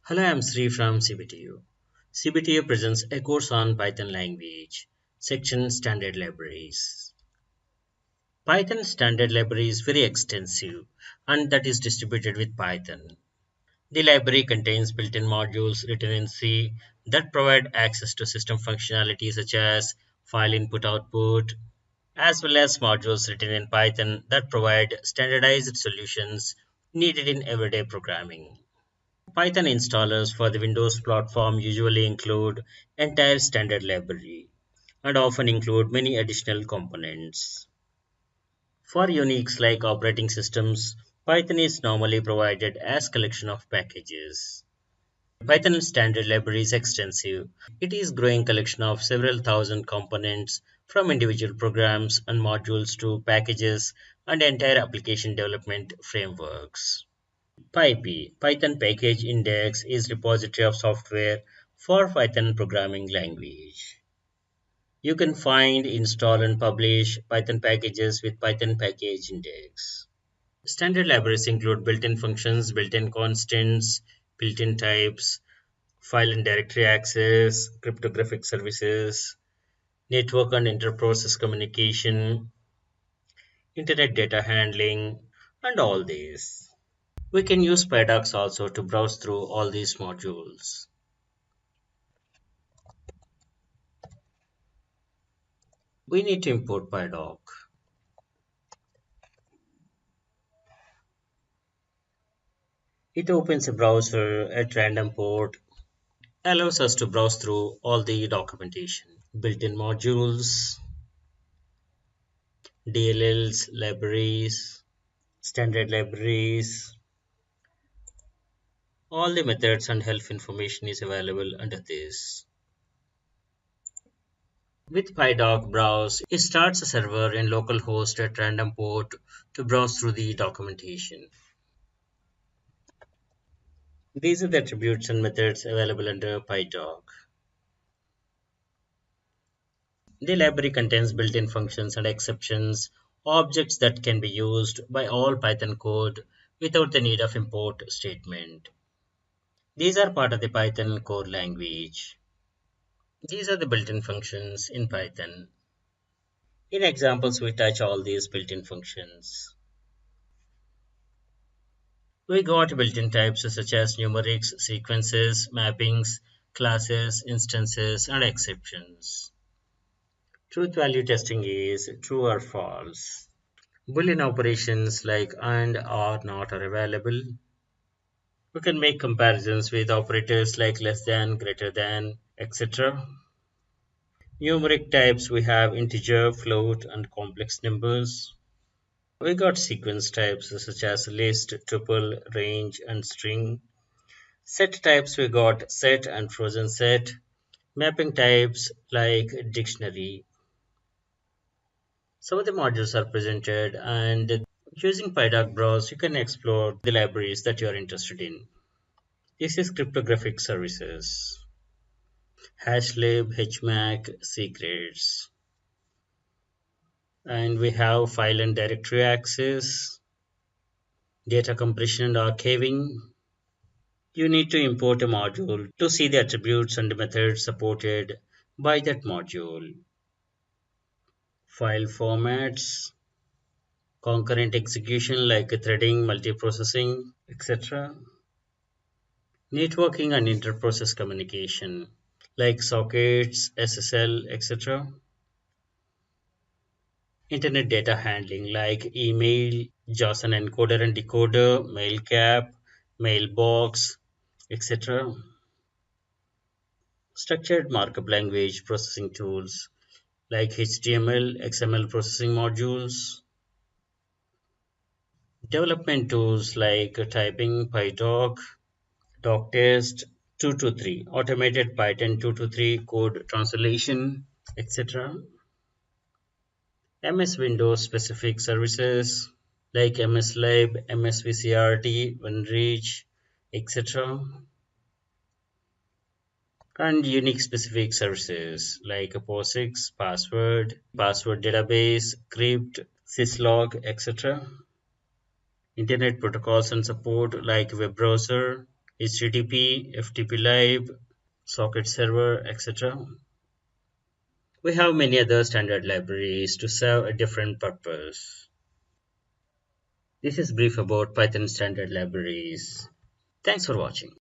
Hello, I'm Sri from CBTU. CBTU presents a course on Python language, section standard libraries. Python standard library is very extensive and that is distributed with Python. The library contains built-in modules written in C that provide access to system functionality such as file input-output, as well as modules written in Python that provide standardized solutions needed in everyday programming. Python installers for the Windows platform usually include entire standard library and often include many additional components. For Unix like operating systems, Python is normally provided as collection of packages. Python standard library is extensive. It is growing collection of several thousand components from individual programs and modules to packages and entire application development frameworks. PyP, Python Package Index, is repository of software for Python programming language. You can find, install, and publish Python packages with Python Package Index. Standard libraries include built-in functions, built-in constants, built-in types, file and directory access, cryptographic services, network and interprocess communication, internet data handling, and all these. We can use Pydocs also to browse through all these modules. We need to import Pydoc. It opens a browser at random port, allows us to browse through all the documentation. Built-in modules, DLLs, libraries, standard libraries, all the methods and help information is available under this. With Pydoc browse, it starts a server in localhost at random port to browse through the documentation. These are the attributes and methods available under Pydoc. The library contains built-in functions and exceptions, objects that can be used by all Python code without the need of import statement. These are part of the Python core language. These are the built-in functions in Python. In examples, we touch all these built-in functions. We got built-in types such as numerics, sequences, mappings, classes, instances, and exceptions. Truth value testing is true or false. Boolean operations like and, or, not are available. We can make comparisons with operators like less than, greater than, etc. Numeric types, we have integer, float, and complex numbers. We got sequence types such as list, tuple, range, and string. Set types, we got set and frozenset. Mapping types like dictionary. Some of the modules are presented, and using Pydoc browse, you can explore the libraries that you are interested in. This is Cryptographic Services, Hashlib, HMAC, Secrets. And we have file and directory access, data compression and archiving. You need to import a module to see the attributes and methods supported by that module. File formats, concurrent execution like threading, multiprocessing, etc. Networking and interprocess communication like sockets, SSL, etc. Internet data handling like email, JSON encoder and decoder, mailcap, mailbox, etc. Structured markup language processing tools like HTML, XML processing modules. Development tools like typing, PyTalk, DocTest, 223, automated Python 223 code translation, etc. MS Windows specific services like MSLib, MSVCRT, WinReach, etc. And Unix specific services like POSIX, password database, crypt, syslog, etc. Internet protocols and support like web browser, HTTP, FTP Live, Socket Server, etc. We have many other standard libraries to serve a different purpose. This is brief about Python standard libraries. Thanks for watching.